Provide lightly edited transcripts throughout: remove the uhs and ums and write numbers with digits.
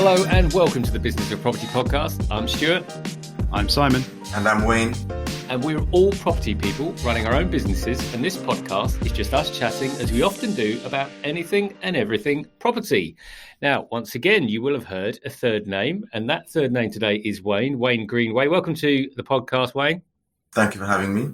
Hello and welcome to the Business of Property podcast. I'm Stuart. I'm Simon. And I'm Wayne. And we're all property people running our own businesses, and this podcast is just us chatting, as we often do, about anything and everything property. Now, once again, you will have heard a third name, and that third name today is Wayne Greenway. Welcome to the podcast, Wayne. Thank you for having me.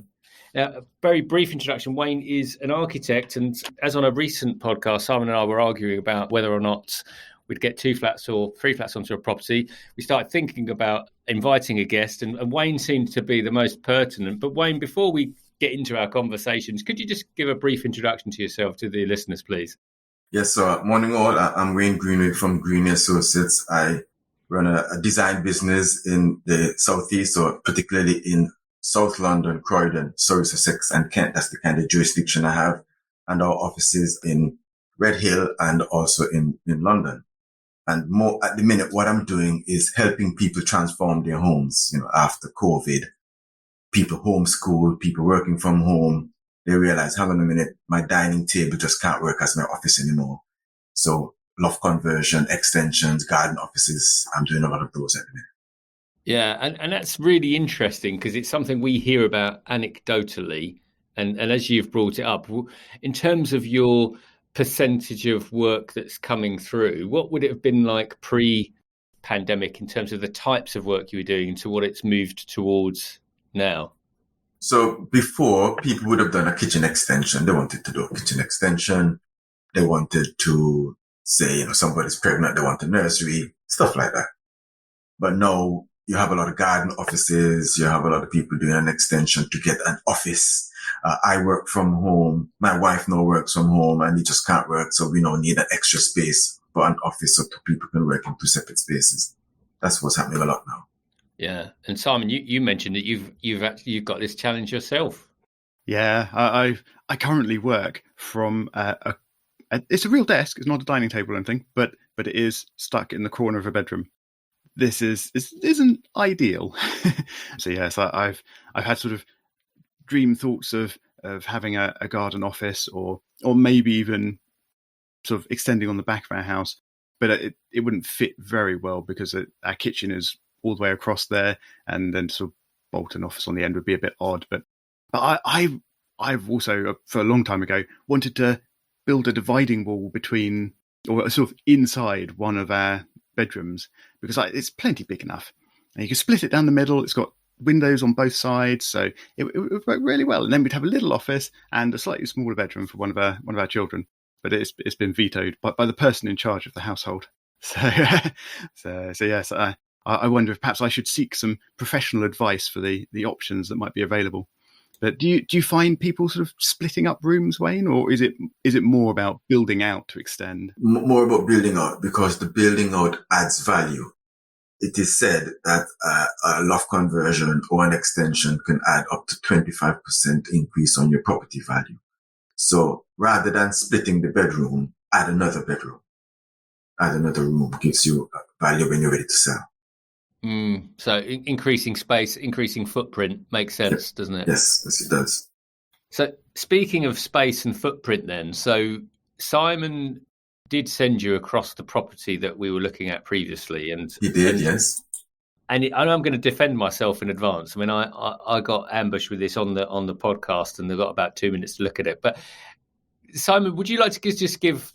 Now, a very brief introduction. Wayne is an architect, and as on a recent podcast, Simon and I were arguing about whether or not we'd get 2 flats or 3 flats onto a property. We started thinking about inviting a guest, and Wayne seemed to be the most pertinent. But Wayne, before we get into our conversations, could you just give a brief introduction to yourself to the listeners, please? Yes, so morning all. I'm Wayne Greenway from Greenway Associates. I run a design business in the Southeast, or particularly in South London, Croydon, Surrey, Sussex and Kent. That's the kind of jurisdiction I have. And our offices in Red Hill and also in London. And more at the minute, what I'm doing is helping people transform their homes. After COVID, people homeschool, people working from home. They realize, hang on a minute, my dining table just can't work as my office anymore. So loft conversion, extensions, garden offices, I'm doing a lot of those at the minute. Yeah, and that's really interesting because it's something we hear about anecdotally. And as you've brought it up, in terms of percentage of work that's coming through, what would it have been like pre-pandemic in terms of the types of work you were doing to what it's moved towards now? So before, people would have done a kitchen extension. They wanted to do a kitchen extension. They wanted to say, somebody's pregnant, they want a nursery, stuff like that. But now you have a lot of garden offices. You have a lot of people doing an extension to get an office. I work from home. My wife now works from home and we just can't work. So we now need an extra space for an office so 2 people can work in 2 separate spaces. That's what's happening a lot now. Yeah. And Simon, you mentioned that you've got this challenge yourself. Yeah, I currently work from it's a real desk. It's not a dining table or anything, but it is stuck in the corner of a bedroom. This isn't ideal. So yes, I've had sort of dream thoughts of having a garden office or maybe even sort of extending on the back of our house, but it wouldn't fit very well because our kitchen is all the way across there, and then sort of bolt an office on the end would be a bit odd. But I've also, for a long time ago, wanted to build a dividing wall between, or sort of inside one of our bedrooms, because it's plenty big enough, and you can split it down the middle. It's got windows on both sides, so it would work really well. And then we'd have a little office and a slightly smaller bedroom for one of our children. But it's been vetoed by the person in charge of the household. So yes, I wonder if perhaps I should seek some professional advice for the options that might be available. But do you find people sort of splitting up rooms, Wayne, or is it more about building out to extend? More about building out, because the building out adds value. It is said that a loft conversion or an extension can add up to 25% increase on your property value. So rather than splitting the bedroom, add another bedroom. Add another room gives you value when you're ready to sell. So increasing space, increasing footprint makes sense, doesn't it? Yes, it does. So speaking of space and footprint then, so Simon did send you across the property that we were looking at previously. And he did, yes. And I'm going to defend myself in advance. I mean, I got ambushed with this on the podcast, and they've got about 2 minutes to look at it. But Simon, would you like to just give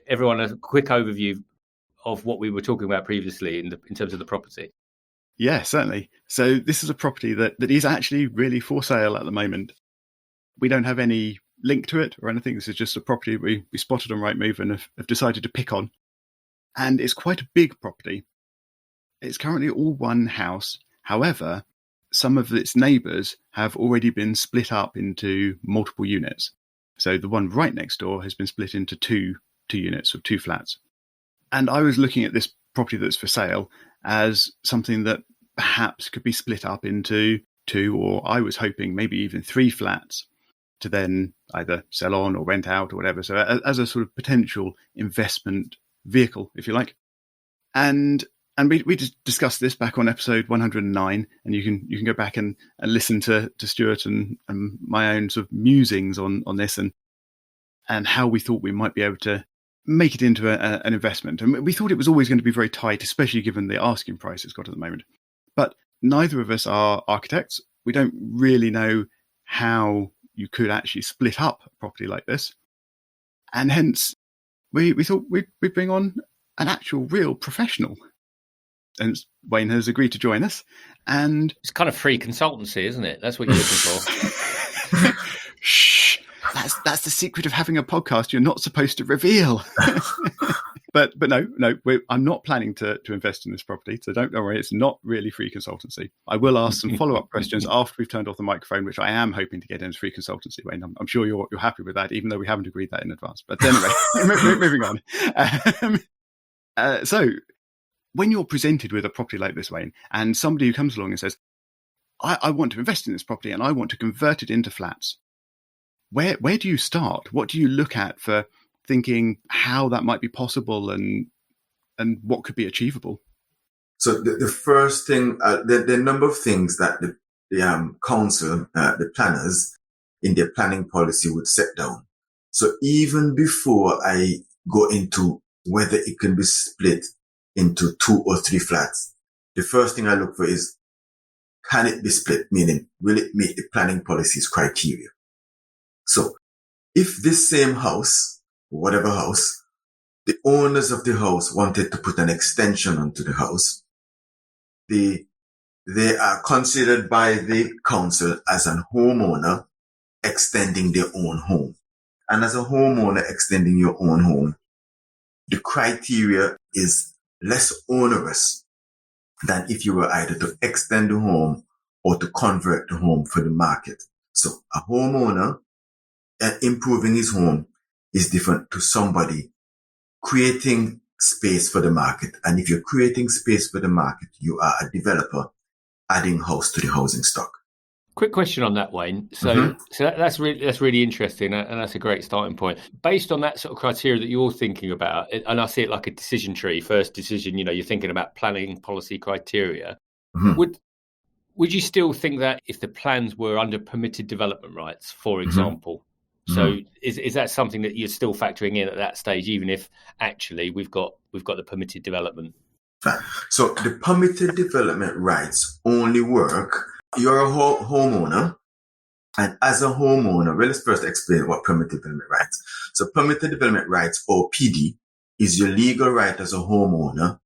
everyone a quick overview of what we were talking about previously in terms of the property? Yeah, certainly. So this is a property that is actually really for sale at the moment. We don't have any link to it or anything. This is just a property we spotted on Rightmove and have decided to pick on. And it's quite a big property. It's currently all one house. However, some of its neighbours have already been split up into multiple units. So the one right next door has been split into two units or 2 flats. And I was looking at this property that's for sale as something that perhaps could be split up into 2, or I was hoping maybe even 3 flats to then either sell on or rent out or whatever. So as a sort of potential investment vehicle, if you like. And we just discussed this back on episode 109, and you can go back and listen to Stuart and my own sort of musings on this and how we thought we might be able to make it into an investment. And we thought it was always going to be very tight, especially given the asking price it's got at the moment. But neither of us are architects. We don't really know how you could actually split up a property like this. And hence, we thought we'd bring on an actual real professional. And Wayne has agreed to join us. And it's kind of free consultancy, isn't it? That's what you're looking for. Shh. That's the secret of having a podcast you're not supposed to reveal. But no, I'm not planning to invest in this property, so don't worry, it's not really free consultancy. I will ask some follow-up questions after we've turned off the microphone, which I am hoping to get in as free consultancy, Wayne. I'm sure you're happy with that, even though we haven't agreed that in advance. But anyway, moving on. So when you're presented with a property like this, Wayne, and somebody who comes along and says, I want to invest in this property and I want to convert it into flats, where do you start? What do you look at for thinking how that might be possible and what could be achievable? So the first thing, there are a number of things that the council, the planners in their planning policy would set down. So even before I go into whether it can be split into 2 or 3 flats, the first thing I look for is, can it be split? Meaning, will it meet the planning policy's criteria? So if this same house, whatever house, the owners of the house wanted to put an extension onto the house, they are considered by the council as a homeowner extending their own home. And as a homeowner extending your own home, the criteria is less onerous than if you were either to extend the home or to convert the home for the market. So a homeowner improving his home is different to somebody creating space for the market. And if you're creating space for the market, you are a developer adding house to the housing stock. Quick question on that, Wayne. So that's really interesting, and that's a great starting point. Based on that sort of criteria that you're thinking about, and I see it like a decision tree. First decision, you're thinking about planning policy criteria. Would you still think that if the plans were under permitted development rights, for example? So is that something that you're still factoring in at that stage, even if actually we've got the permitted development? So the permitted development rights only work. You're a homeowner, and as a homeowner, well, let's first explain what permitted development rights. So permitted development rights, or PD, is your legal right as a homeowner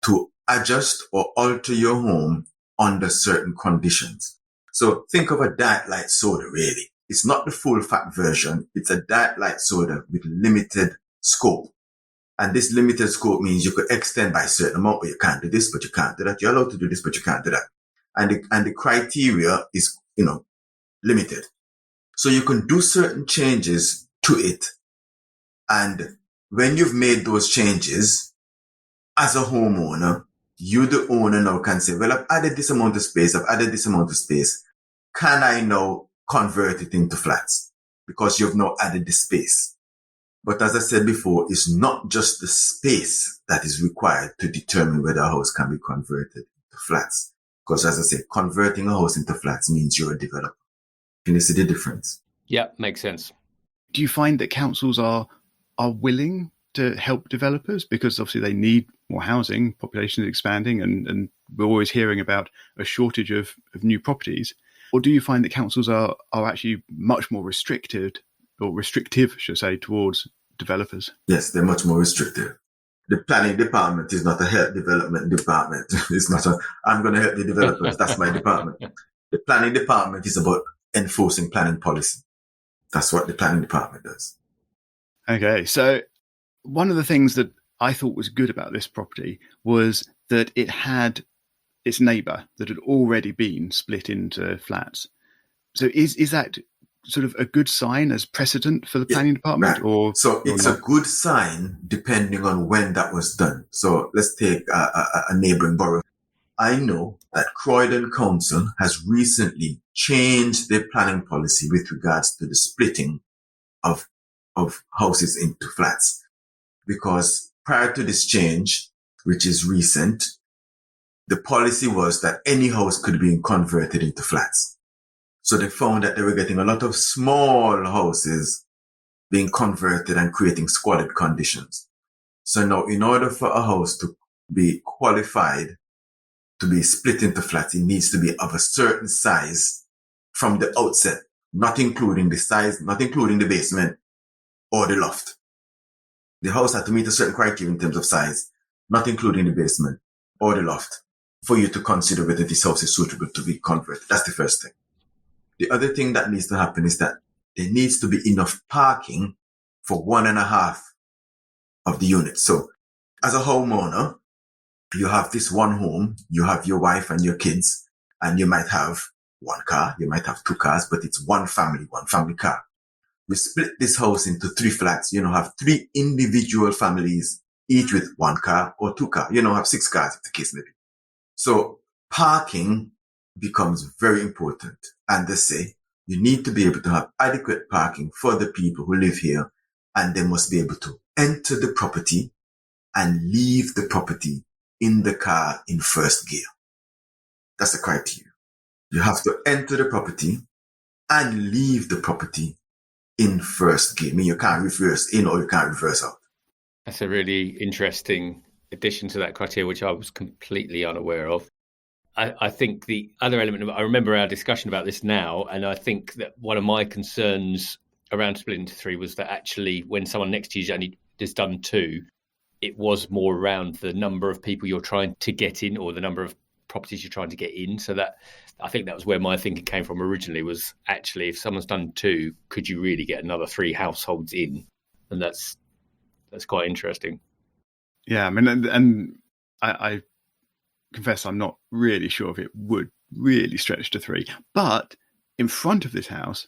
to adjust or alter your home under certain conditions. So think of a diet light soda, really. It's not the full fat version. It's a diet light soda with limited scope. And this limited scope means you could extend by a certain amount, but you can't do this, but you can't do that. You're allowed to do this, but you can't do that. And the criteria is, limited. So you can do certain changes to it. And when you've made those changes, as a homeowner, you, the owner, now can say, well, I've added this amount of space. Can I now convert it into flats? Because you've now added the space. But as I said before, it's not just the space that is required to determine whether a house can be converted into flats. Because as I said, converting a house into flats means you're a developer. Can you see the difference? Yeah, makes sense. Do you find that councils are willing to help developers? Because obviously they need more housing, population is expanding, and we're always hearing about a shortage of new properties. Or do you find that councils are actually much more restrictive, should I say, towards developers? Yes, they're much more restrictive. The planning department is not a help development department. It's not I'm going to help the developers. That's my department. The planning department is about enforcing planning policy. That's what the planning department does. Okay, so one of the things that I thought was good about this property was that it had its neighbour that had already been split into flats. So is that sort of a good sign as precedent for the planning department? Right. So it's a good sign depending on when that was done. So let's take a neighbouring borough. I know that Croydon Council has recently changed their planning policy with regards to the splitting of houses into flats. Because prior to this change, which is recent, the policy was that any house could be converted into flats. So they found that they were getting a lot of small houses being converted and creating squalid conditions. So now, in order for a house to be qualified to be split into flats, it needs to be of a certain size from the outset, not including the size, not including the basement or the loft. The house had to meet a certain criteria in terms of size, not including the basement or the loft, for you to consider whether this house is suitable to be converted. That's the first thing. The other thing that needs to happen is that there needs to be enough parking for 1.5 of the units. So as a homeowner, you have this one home, you have your wife and your kids, and you might have one car, you might have 2 cars, but it's one family car. You split this house into 3 flats, have 3 individual families, each with 1 car or 2 cars. Have 6 cars if the case may be. So parking becomes very important. And they say you need to be able to have adequate parking for the people who live here, and they must be able to enter the property and leave the property in the car in first gear. That's the criteria. You have to enter the property and leave the property in first gear. I mean, you can't reverse in or you can't reverse out. That's a really interesting addition to that criteria, which I was completely unaware of. I think the other element I remember our discussion about this now, and I think that one of my concerns around splitting into 3 was that actually when someone next to you only has done 2, it was more around the number of people you're trying to get in or the number of properties you're trying to get in. So that I think that was where my thinking came from originally, was actually if someone's done 2, could you really get another 3 households in? And that's quite interesting. Yeah, I mean, and I confess I'm not really sure if it would really stretch to 3. But in front of this house,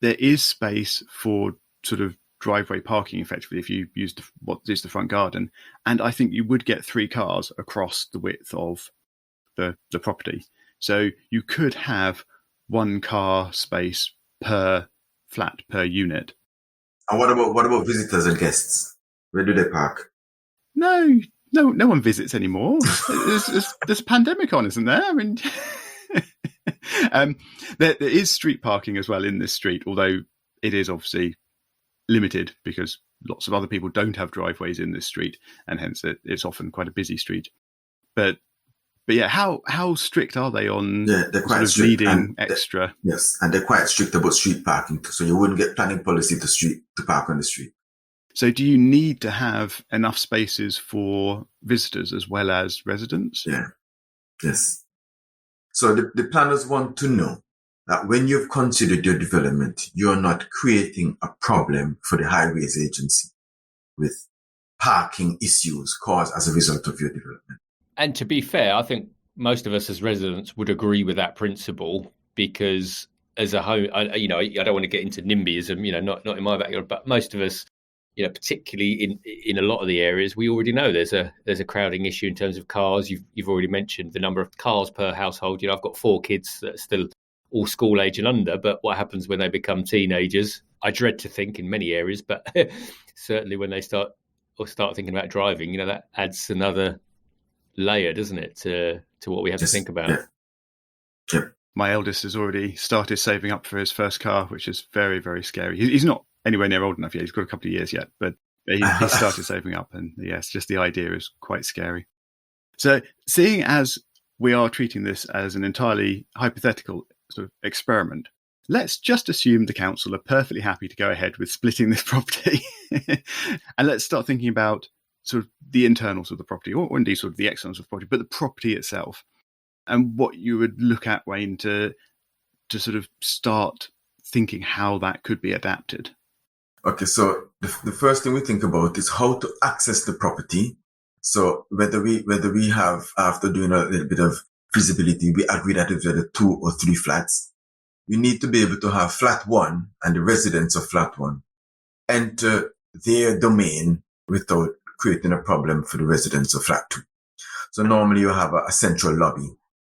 there is space for sort of driveway parking, effectively, if you use what is the front garden. And I think you would get 3 cars across the width of the property. So you could have 1 car space per flat, per unit. And what about visitors and guests? Where do they park? No one visits anymore. There's a pandemic on, isn't there? I mean, there is street parking as well in this street, although it is obviously limited because lots of other people don't have driveways in this street, and hence it's often quite a busy street. But yeah, how strict are they on they're quite strict needing extra? Yes, and they're quite strict about street parking too, so you wouldn't get planning policy to park on the street. So do you need to have enough spaces for visitors as well as residents? Yeah. Yes. So the planners want to know that when you've considered your development, you're not creating a problem for the highways agency with parking issues caused as a result of your development. And to be fair, I think most of us as residents would agree with that principle, because as a home, I don't want to get into NIMBYism, not in my backyard, but most of us, particularly in a lot of the areas, we already know there's a crowding issue in terms of cars. You've already mentioned the number of cars per household. I've got 4 kids that are still all school age and under, but what happens when they become teenagers? I dread to think in many areas, but certainly when they start thinking about driving, that adds another layer, doesn't it, to what we have to think about. Yeah. My eldest has already started saving up for his first car, which is very, very scary. He's not anywhere near old enough yet. He's got a couple of years yet, but he started saving up, and yes, just the idea is quite scary. So seeing as we are treating this as an entirely hypothetical sort of experiment, let's just assume the council are perfectly happy to go ahead with splitting this property. And let's start thinking about sort of the internals of the property, or indeed sort of the externals of the property, but the property itself, and what you would look at, Wayne, to sort of start thinking how that could be adapted. Okay, so the first thing we think about is how to access the property. So whether we have, after doing a little bit of feasibility, we agree that it's whether 2 or 3 flats, we need to be able to have flat 1 and the residents of flat 1 enter their domain without creating a problem for the residents of flat 2. So normally you have a central lobby,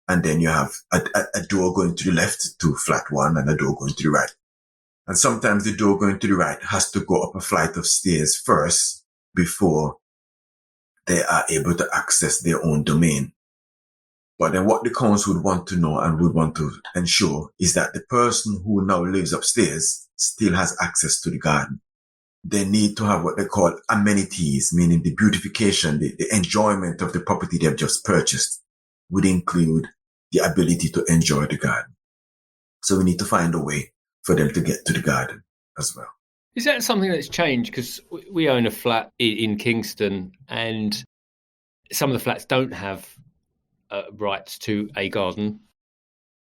and then you have a door going to the left to flat 1 and a door going to the right. And sometimes the door going to the right has to go up a flight of stairs first before they are able to access their own domain. But then what the council would want to know and would want to ensure is that the person who now lives upstairs still has access to the garden. they need to have what they call amenities, meaning the beautification, the enjoyment of the property they've just purchased would include the ability to enjoy the garden. So we need to find a way for them to get to the garden as well. Is that something that's changed? Because we own a flat in Kingston, and some of the flats don't have rights to a garden.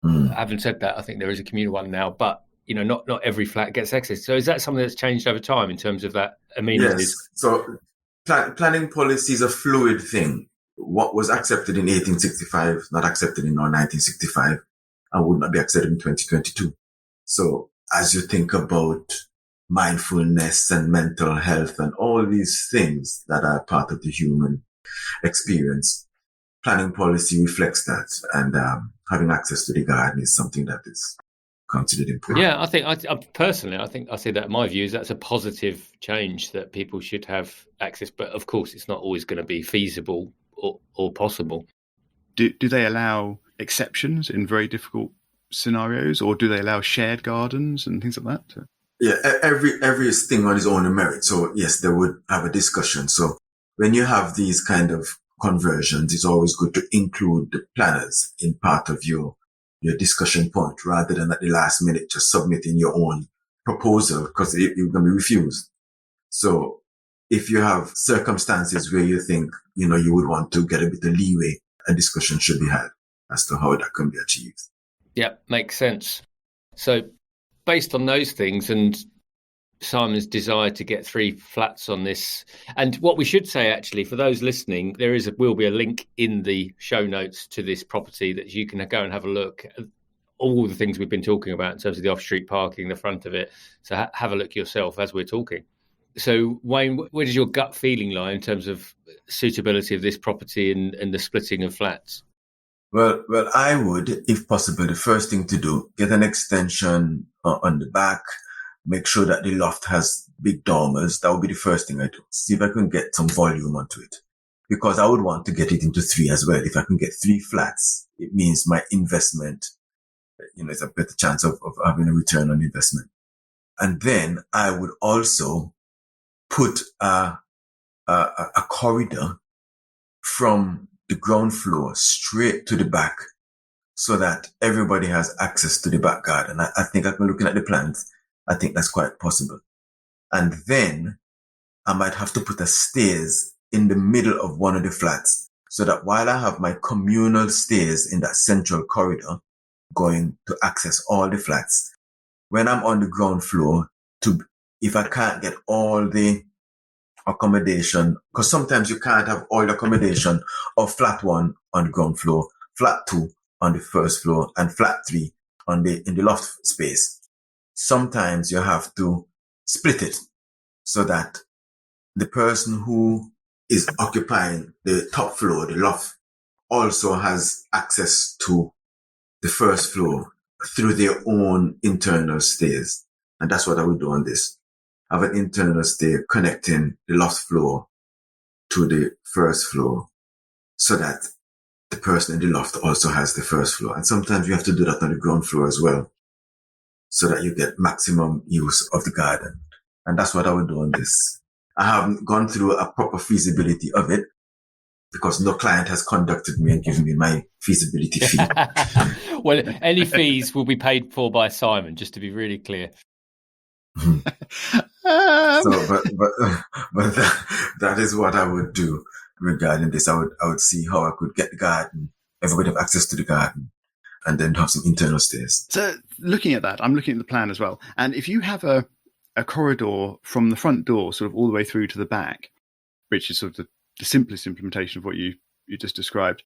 Having said that, I think there is a communal one now, but not every flat gets access. So is that something that's changed over time in terms of that amenities? Yes. So planning policy is a fluid thing. What was accepted in 1865 is not accepted in 1965 and would not be accepted in 2022. So as you think about mindfulness and mental health and all these things that are part of the human experience, planning policy reflects that. And having access to the garden is something that is considered important. Yeah, I personally, I see that in my views, that's a positive change, that people should have access. But of course, it's not always going to be feasible or possible. Do they allow exceptions in very difficult scenarios, or do they allow shared gardens and things like that? Yeah, every thing on its own merit. So yes, they would have a discussion. So when you have these kind of conversions, it's always good to include the planners in part of your discussion point, rather than at the last minute just submitting your own proposal, because you're going to be refused. So if you have circumstances where you think, you would want to get a bit of leeway, a discussion should be had as to how that can be achieved. Yeah, makes sense. So based on those things and Simon's desire to get 3 flats on this, and what we should say, actually, for those listening, there will be a link in the show notes to this property that you can go and have a look at all the things we've been talking about in terms of the off-street parking, the front of it. So have a look yourself as we're talking. So Wayne, where does your gut feeling lie in terms of suitability of this property and the splitting of flats? Well, I would, if possible, the first thing to do, get an extension on the back, make sure that the loft has big dormers. That would be the first thing I do. See if I can get some volume onto it, because I would want to get it into 3 as well. If I can get 3 flats, it means my investment, it's a better chance of having a return on investment. And then I would also put a corridor from the ground floor straight to the back, so that everybody has access to the back garden. I think I've been looking at the plans. I think that's quite possible. And then I might have to put a stairs in the middle of one of the flats, so that while I have my communal stairs in that central corridor going to access all the flats, when I'm on the ground floor, if I can't get all the accommodation, because sometimes you can't have all the accommodation of flat 1 on the ground floor, flat 2 on the first floor, and flat 3 in the loft space. Sometimes you have to split it so that the person who is occupying the top floor, the loft, also has access to the first floor through their own internal stairs. And that's what I would do on this. Have an internal stair connecting the loft floor to the first floor, so that the person in the loft also has the first floor. And sometimes you have to do that on the ground floor as well, so that you get maximum use of the garden. And that's what I would do on this. I haven't gone through a proper feasibility of it, because no client has contacted me and given me my feasibility fee. Well, any fees will be paid for by Simon, just to be really clear. So, but that is what I would do regarding this. I would see how I could get the garden, everybody have access to the garden, and then have some internal stairs. So looking at that, I'm looking at the plan as well. And if you have a corridor from the front door sort of all the way through to the back, which is sort of the simplest implementation of what you just described,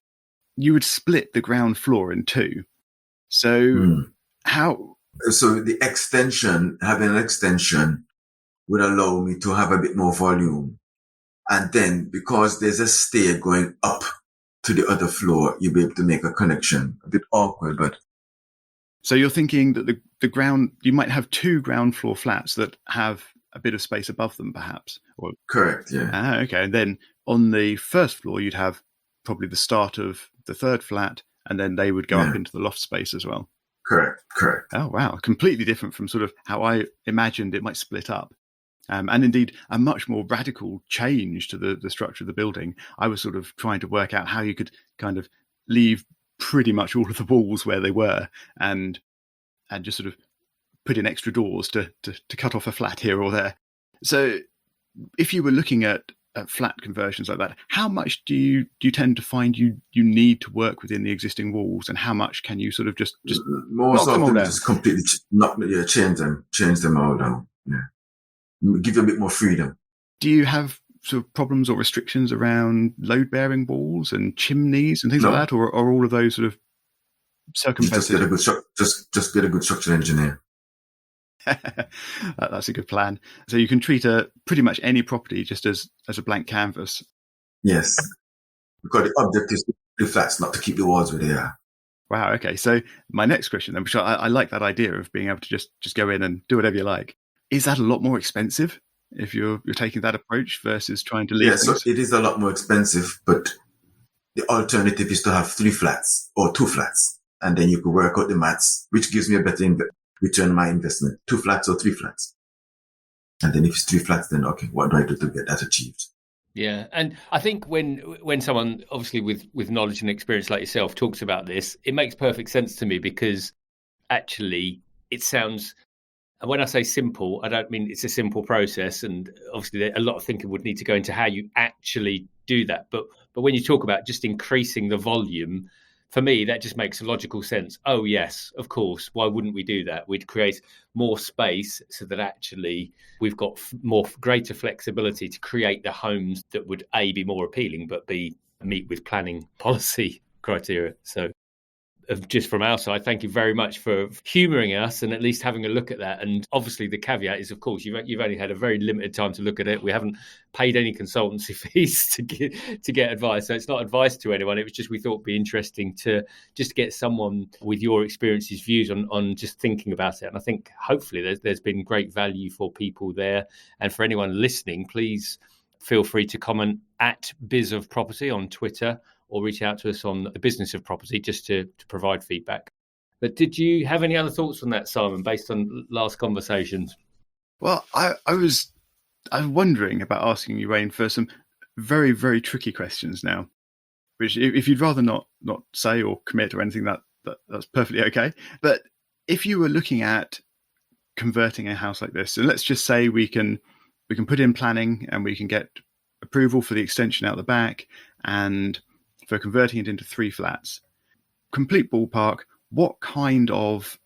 you would split the ground floor in 2. So how? So the extension, having an extension would allow me to have a bit more volume. And then because there's a stair going up to the other floor, you'll be able to make a connection. A bit awkward, but. So you're thinking that the ground, you might have 2 ground floor flats that have a bit of space above them, perhaps? Or... Correct, yeah. Okay. And then on the first floor, you'd have probably the start of the 3rd flat, and then they would go up into the loft space as well. Correct. Oh, wow. Completely different from sort of how I imagined it might split up. And indeed, a much more radical change to the structure of the building. I was sort of trying to work out how you could kind of leave pretty much all of the walls where they were and just sort of put in extra doors to cut off a flat here or there. So if you were looking at flat conversions like that, how much do you tend to find you need to work within the existing walls, and how much can you sort of just most knock them all down? just completely change them all down. Yeah, give you a bit more freedom. Do you have sort of problems or restrictions around load-bearing walls and chimneys and things like that, or are all of those sort of circumvented? Just get a good structural engineer. That's a good plan. So you can treat pretty much any property just as a blank canvas. Yes, because the object is the flats, not to keep the walls where they are. Wow. Okay. So my next question, then, which I like that idea of being able to just go in and do whatever you like. Is that a lot more expensive if you're taking that approach versus trying to leave things? So it is a lot more expensive, but the alternative is to have 3 flats or 2 flats, and then you could work out the maths, which gives me a better return on my investment. 2 flats or 3 flats. And then if it's 3 flats, then okay, what do I do to get that achieved? Yeah. And I think when someone obviously with knowledge and experience like yourself talks about this, it makes perfect sense to me, because actually it sounds, and when I say simple, I don't mean it's a simple process. And obviously a lot of thinking would need to go into how you actually do that. But when you talk about just increasing the volume, for me, that just makes logical sense. Oh, yes, of course. Why wouldn't we do that? We'd create more space so that actually we've got greater flexibility to create the homes that would, A, be more appealing, but B, meet with planning policy criteria. So just from our side, thank you very much for humouring us and at least having a look at that. And obviously the caveat is, of course, you've only had a very limited time to look at it. We haven't paid any consultancy fees to get advice. So it's not advice to anyone. It was just, we thought it'd be interesting to just get someone with your experiences, views on just thinking about it. And I think hopefully there's been great value for people there. And for anyone listening, please feel free to comment at Biz of Property on Twitter, or reach out to us on the Business of Property just to provide feedback. But did you have any other thoughts on that, Simon, based on last conversations? Well, I was wondering about asking you, Wayne, for some very, very tricky questions now, which if you'd rather not say or commit or anything, that's perfectly okay. But if you were looking at converting a house like this, and let's just say we can put in planning and we can get approval for the extension out the back and for converting it into 3 flats. Complete ballpark, what kind of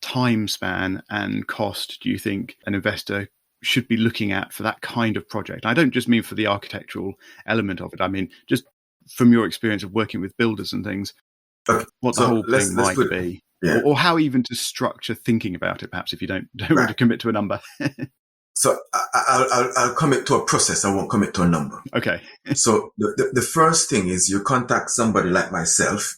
time span and cost do you think an investor should be looking at for that kind of project? I don't just mean for the architectural element of it. I mean, just from your experience of working with builders and things, what the whole thing might be. Yeah. Or how even to structure thinking about it, perhaps, if you don't want to commit to a number. So I'll commit to a process. I won't commit to a number. Okay. So the first thing is you contact somebody like myself.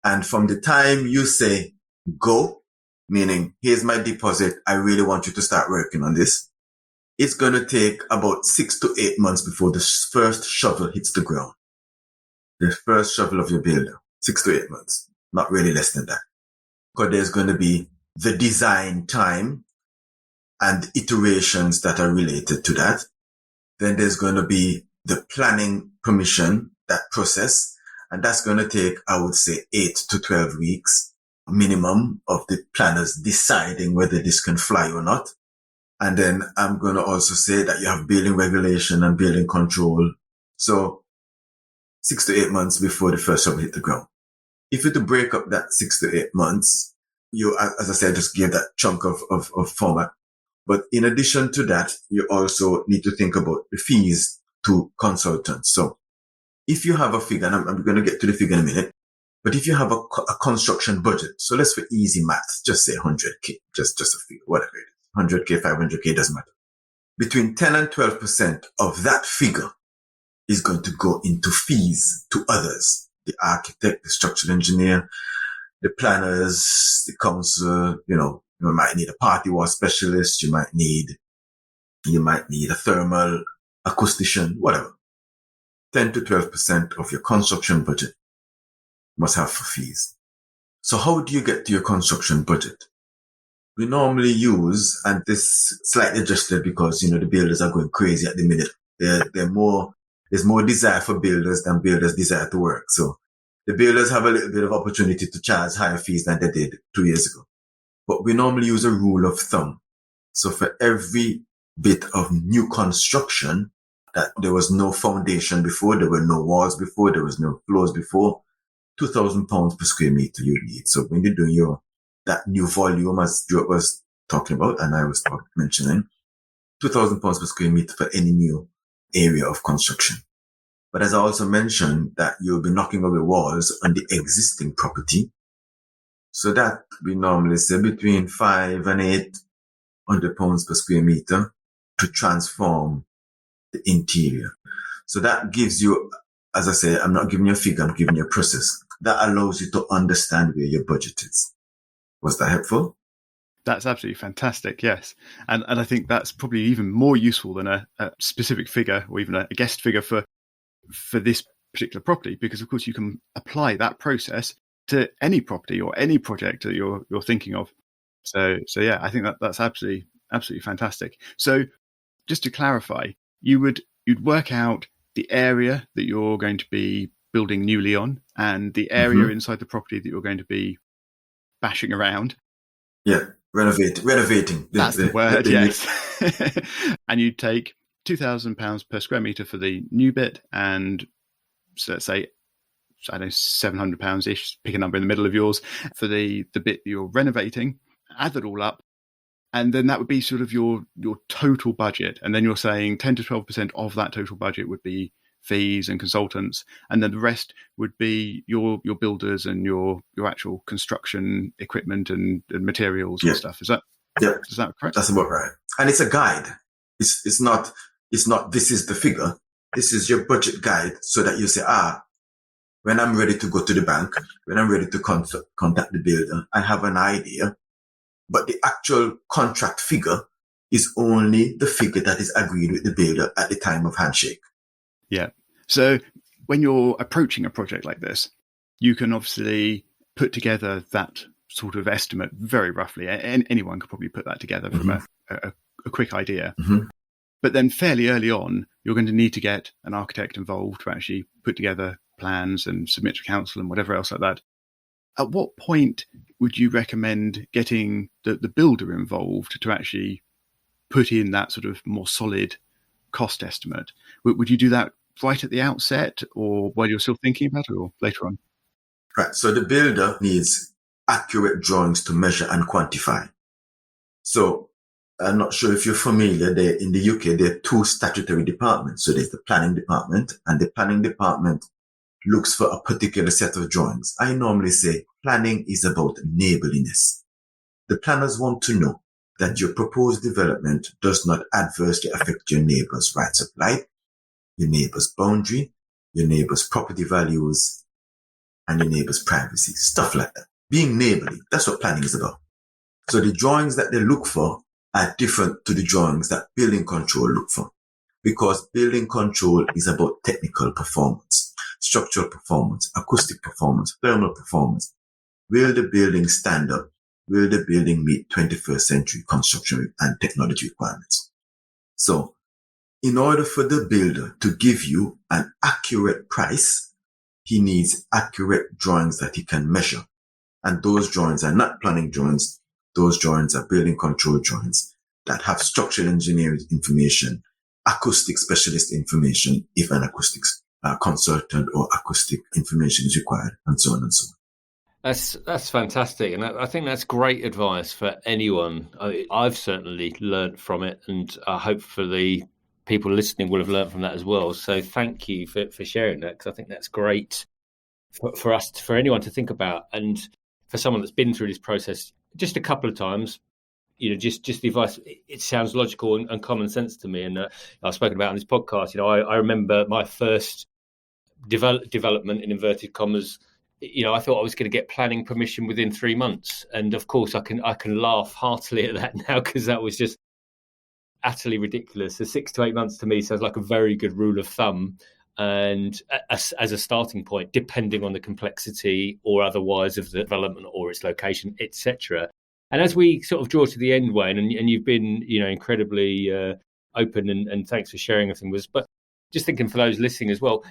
And from the time you say go, meaning here's my deposit, I really want you to start working on this, it's going to take about 6 to 8 months before the first shovel hits the ground. The first shovel of your builder, 6 to 8 months, not really less than that. Because there's going to be the design time and iterations that are related to that. Then there's going to be the planning permission, that process. And that's going to take, I would say, 8 to 12 weeks minimum of the planners deciding whether this can fly or not. And then I'm going to also say that you have building regulation and building control. So 6 to 8 months before the first shovel hit the ground. If you to break up that 6 to 8 months, you, as I said, just give that chunk of format. But in addition to that, you also need to think about the fees to consultants. So if you have a figure, and I'm going to get to the figure in a minute, but if you have a construction budget, so let's for easy maths, just say 100K, just a figure, whatever it is, 100K, 500K, doesn't matter. Between 10 and 12% of that figure is going to go into fees to others, the architect, the structural engineer, the planners, the council, you might need a party wall specialist, you might need a thermal acoustician, whatever. 10 to 12% of your construction budget must have for fees. So how do you get to your construction budget? we normally use, and this slightly adjusted because, the builders are going crazy at the minute. There's more desire for builders than builders desire to work. So the builders have a little bit of opportunity to charge higher fees than they did 2 years ago. But we normally use a rule of thumb. So for every bit of new construction, that there was no foundation before, there were no walls before, there was no floors before, £2,000 per square meter you need. So when you're doing that new volume, as Stuart was talking about, and I was mentioning, £2,000 per square meter for any new area of construction. But as I also mentioned, that you'll be knocking away walls on the existing property. So that we normally say between £500 and £800 per square meter to transform the interior. So that gives you, as I say, I'm not giving you a figure, I'm giving you a process. That allows you to understand where your budget is. Was that helpful? That's absolutely fantastic, yes. And I think that's probably even more useful than a specific figure or even a guessed figure for this particular property, because of course you can apply that process to any property or any project that you're thinking of. So yeah, I think that's absolutely fantastic. So just to clarify, you'd work out the area that you're going to be building newly on and the area inside the property that you're going to be bashing around. Yeah, renovating. That's the word, yes. And you'd take £2,000 per square metre for the new bit, and so let's say, I don't know, £700-ish, pick a number in the middle of yours, for the bit you're renovating, add that all up, and then that would be sort of your total budget. And then you're saying 10 to 12% of that total budget would be fees and consultants, and then the rest would be your builders and your actual construction equipment and materials and stuff. Is that correct? That's about right. And it's a guide. It's not this is the figure. This is your budget guide, so that you say, when I'm ready to go to the bank, when I'm ready to contact the builder, I have an idea. But the actual contract figure is only the figure that is agreed with the builder at the time of handshake. Yeah. So when you're approaching a project like this, you can obviously put together that sort of estimate very roughly. Anyone could probably put that together from a quick idea. But then fairly early on, you're going to need to get an architect involved to actually put together plans and submit to council and whatever else like that. At what point would you recommend getting the builder involved to actually put in that sort of more solid cost estimate? Would you do that right at the outset, or while you're still thinking about it, or later on? Right. So the builder needs accurate drawings to measure and quantify. So I'm not sure if you're familiar, in the UK, there are two statutory departments. So there's the planning department, and the planning department looks for a particular set of drawings. I normally say planning is about neighborliness. The planners want to know that your proposed development does not adversely affect your neighbor's rights of light, your neighbor's boundary, your neighbor's property values, and your neighbor's privacy. Stuff like that. Being neighborly, that's what planning is about. So the drawings that they look for are different to the drawings that building control look for, because building control is about technical performance, structural performance, acoustic performance, thermal performance. Will the building stand up? Will the building meet 21st century construction and technology requirements? So in order for the builder to give you an accurate price, he needs accurate drawings that he can measure. And those drawings are not planning drawings. Those drawings are building control drawings that have structural engineering information, acoustic specialist information, if an acoustics consultant or acoustic information is required, and so on and so on. That's fantastic, and I think that's great advice for anyone. I've certainly learnt from it, and hopefully people listening will have learnt from that as well. So thank you for sharing that, because I think that's great for anyone to think about, and for someone that's been through this process just a couple of times. Just the advice, it sounds logical and common sense to me, and I've spoken about on this podcast. I remember my first development, in inverted commas. I thought I was going to get planning permission within 3 months, and of course I can laugh heartily at that now, because that was just utterly ridiculous. So 6 to 8 months to me sounds like a very good rule of thumb, and as a starting point, depending on the complexity or otherwise of the development or its location, etc. And as we sort of draw to the end, Wayne, and you've been, incredibly open and thanks for sharing everything but just thinking for those listening as well,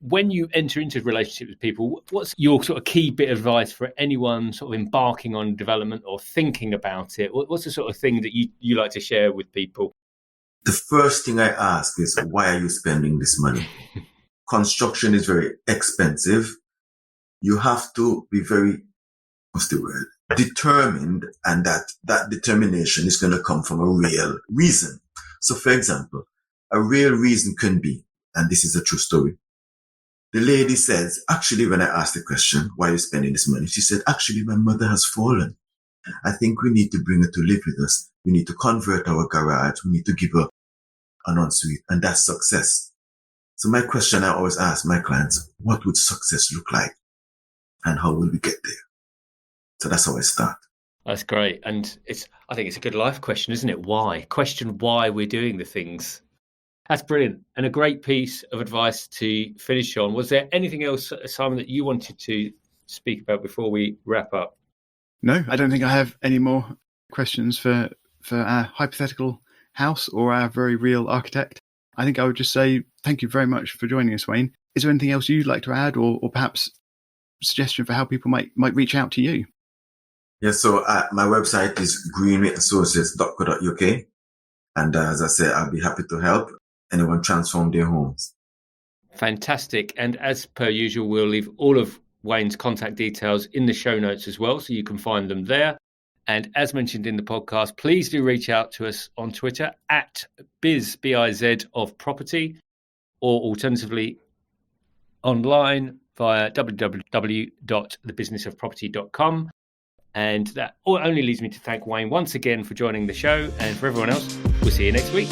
when you enter into relationships with people, what's your sort of key bit of advice for anyone sort of embarking on development or thinking about it? What's the sort of thing that you like to share with people? The first thing I ask is, why are you spending this money? Construction is very expensive. You have to be very, determined, and that determination is going to come from a real reason. So, for example, a real reason can be, and this is a true story, the lady says, actually, when I asked the question, why are you spending this money? She said, actually, my mother has fallen. I think we need to bring her to live with us. We need to convert our garage. We need to give her an ensuite, and that's success. So my question I always ask my clients, what would success look like? And how will we get there? So that's how I start. That's great. And I think it's a good life question, isn't it? Why? Question why we're doing the things. That's brilliant. And a great piece of advice to finish on. Was there anything else, Simon, that you wanted to speak about before we wrap up? No, I don't think I have any more questions for our hypothetical house or our very real architect. I think I would just say thank you very much for joining us, Wayne. Is there anything else you'd like to add, or perhaps a suggestion for how people might reach out to you? Yeah, so my website is greenwayassociates.co.uk. And as I said, I'll be happy to help anyone transform their homes. Fantastic. And as per usual, we'll leave all of Wayne's contact details in the show notes as well, so you can find them there. And as mentioned in the podcast, please do reach out to us on Twitter at BIZ of property, or alternatively online via www.thebusinessofproperty.com. And that only leaves me to thank Wayne once again for joining the show. And for everyone else, we'll see you next week.